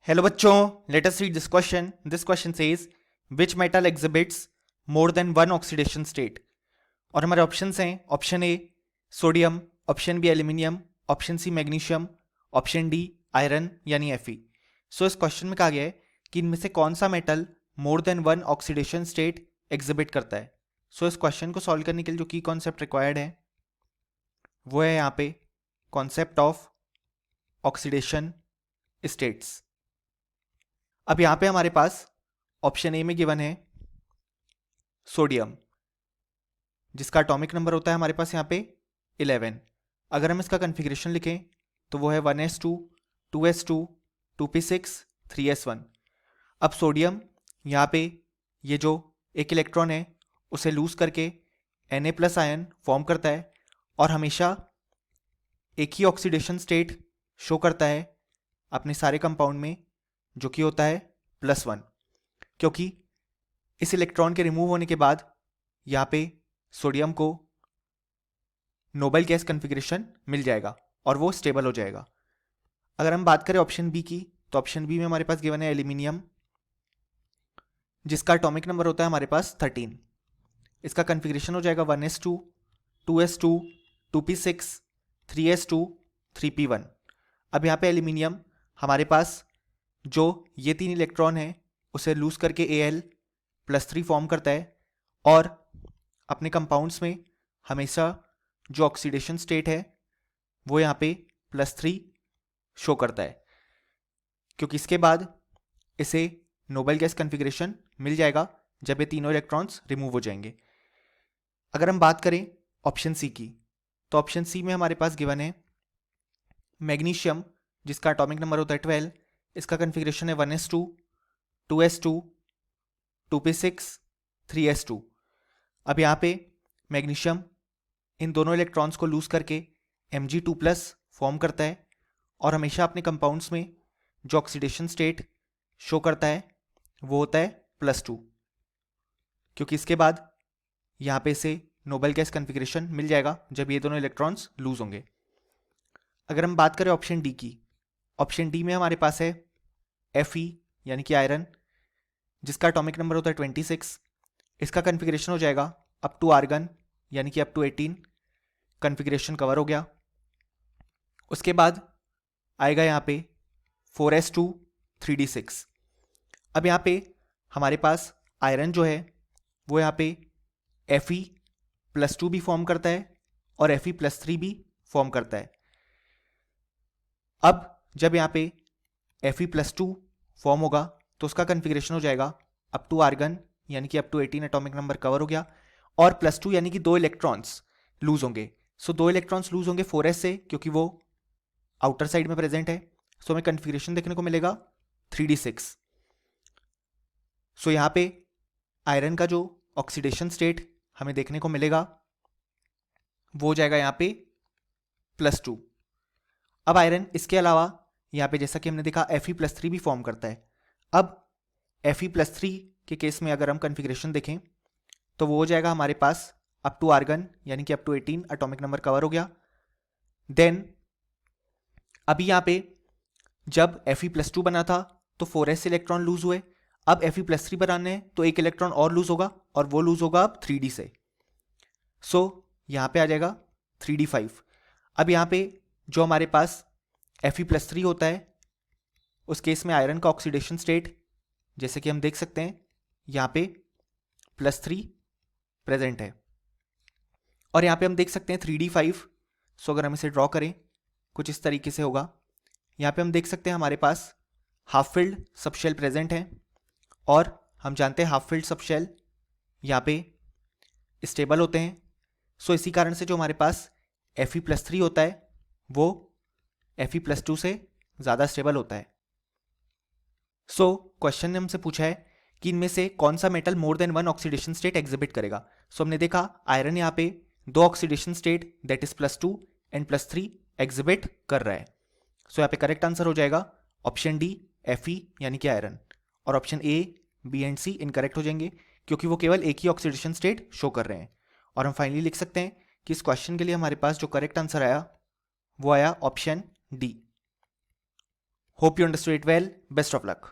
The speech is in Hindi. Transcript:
Hello बच्चों, let us read this question. This question says which metal exhibits more than one oxidation state? और हमारे ऑप्शंस हैं option A sodium, option B aluminium, option C magnesium, option D iron यानी Fe. सो इस क्वेश्चन में कहा गया है कि इनमें से कौन सा metal more than one oxidation state exhibit करता है. सो इस क्वेश्चन को सॉल्व करने के लिए जो की कॉन्सेप्ट रिक्वायर्ड है वो है यहाँ पे कॉन्सेप्ट ऑफ ऑक्सीडेशन स्टेट्स. अब यहाँ पे हमारे पास ऑप्शन ए में गिवन है सोडियम, जिसका एटॉमिक नंबर होता है हमारे पास यहाँ पे 11. अगर हम इसका कन्फिग्रेशन लिखें तो वो है 1s2, 2s2, 2p6, 3s1. अब सोडियम यहाँ पे ये जो एक इलेक्ट्रॉन है उसे लूज करके Na+ आयन फॉर्म करता है और हमेशा एक ही ऑक्सीडेशन स्टेट शो करता है अपने सारे कंपाउंड में, जो कि होता है +1, क्योंकि इस इलेक्ट्रॉन के रिमूव होने के बाद यहाँ पे सोडियम को नोबल गैस कन्फिग्रेशन मिल जाएगा और वो स्टेबल हो जाएगा. अगर हम बात करें ऑप्शन बी की तो ऑप्शन बी में हमारे पास गिवन है एल्यूमिनियम, जिसका एटॉमिक नंबर होता है हमारे पास 13. इसका कन्फिग्रेशन हो जाएगा 1s2, 2s2, 2p6, 3s2, 3p1. अब यहाँ पे एल्यूमिनियम हमारे पास जो ये 3 इलेक्ट्रॉन है उसे लूज करके Al+3 फॉर्म करता है और अपने कंपाउंड्स में हमेशा जो ऑक्सीडेशन स्टेट है वो यहाँ पे +3 शो करता है, क्योंकि इसके बाद इसे नोबल गैस कन्फिग्रेशन मिल जाएगा जब ये तीनों इलेक्ट्रॉन्स रिमूव हो जाएंगे. अगर हम बात करें ऑप्शन सी की तो ऑप्शन सी में हमारे पास गिवन है मैग्नीशियम, जिसका एटॉमिक नंबर होता है 12. इसका कन्फिग्रेशन है 1s2, 2s2, 2p6, 3s2. अब यहाँ पे मैग्नीशियम इन दोनों इलेक्ट्रॉन्स को लूज करके Mg2+ फॉर्म करता है और हमेशा अपने कंपाउंड्स में जो ऑक्सीडेशन स्टेट शो करता है वो होता है +2, क्योंकि इसके बाद यहाँ पे इसे नोबल गैस कन्फिग्रेशन मिल जाएगा जब ये दोनों इलेक्ट्रॉन्स लूज होंगे. अगर हम बात करें ऑप्शन डी की, ऑप्शन डी में हमारे पास है Fe यानी कि आयरन, जिसका एटॉमिक नंबर होता है 26. इसका कन्फिग्रेशन हो जाएगा अप टू आर्गन यानी कि अप टू 18. कन्फिग्रेशन कवर हो गया. उसके बाद आएगा यहाँ पे 4s2, 3d6. अब यहाँ पे हमारे पास आयरन जो है वो यहाँ पे Fe+2 भी फॉर्म करता है और Fe+3 भी फॉर्म करता है. अब जब यहाँ पे Fe+2 फॉर्म होगा तो उसका कन्फिग्रेशन हो जाएगा अप टू आर्गन यानी कि up to 18. Atomic number cover हो गया और +2 यानी कि 2 इलेक्ट्रॉन्स लूज होंगे. सो 2 इलेक्ट्रॉन्स लूज होंगे 4s से, क्योंकि वो आउटर साइड में प्रेजेंट है. सो हमें कन्फिग्रेशन देखने को मिलेगा 3d6. सो यहाँ पे आयरन का जो ऑक्सीडेशन स्टेट हमें देखने को मिलेगा वो हो जाएगा यहाँ पे +2. अब आयरन इसके अलावा यहाँ पे जैसा कि हमने देखा Fe+3 भी फॉर्म करता है. अब Fe+3 के केस में अगर हम कन्फिग्रेशन देखें तो वो हो जाएगा हमारे पास अप टू आर्गन यानी कि up to 18. Atomic number cover हो गया. देन अभी यहाँ पे जब Fe+2 बना था तो 4s इलेक्ट्रॉन लूज हुए. अब Fe+3 बनाने हैं तो एक इलेक्ट्रॉन और लूज होगा और वो लूज होगा अब 3d से. सो यहाँ पे आ जाएगा 3d5. अब यहाँ पे जो हमारे पास Fe+3 होता है उस केस में आयरन का ऑक्सीडेशन स्टेट जैसे कि हम देख सकते हैं यहाँ पे +3 प्रेजेंट है और यहाँ पे हम देख सकते हैं 3d5. सो अगर हम इसे ड्रॉ करें कुछ इस तरीके से होगा. यहाँ पे हम देख सकते हैं हमारे पास हाफ फिल्ड सबशेल प्रेजेंट है और हम जानते हैं हाफ फिल्ड सबशेल यहाँ पे स्टेबल होते हैं. सो इसी कारण से जो हमारे पास Fe+3 होता है वो Fe+2 से ज़्यादा स्टेबल होता है. सो क्वेश्चन ने हमसे पूछा है कि इनमें से कौन सा metal more than one oxidation state exhibit करेगा. सो हमने देखा आयरन यहाँ पे 2 oxidation state that is +2 and +3 exhibit कर रहा है. सो यहाँ पे करेक्ट आंसर हो जाएगा ऑप्शन डी Fe यानी कि आयरन, और option A, B and C incorrect हो जाएंगे क्योंकि वो केवल एक ही ऑक्सीडेशन स्टेट शो कर रहे हैं. और हम फाइनली लिख सकते हैं कि इस क्वेश्चन के लिए हमारे पास जो करेक्ट आंसर आया वो आया option D. Hope you understood it well, best of luck.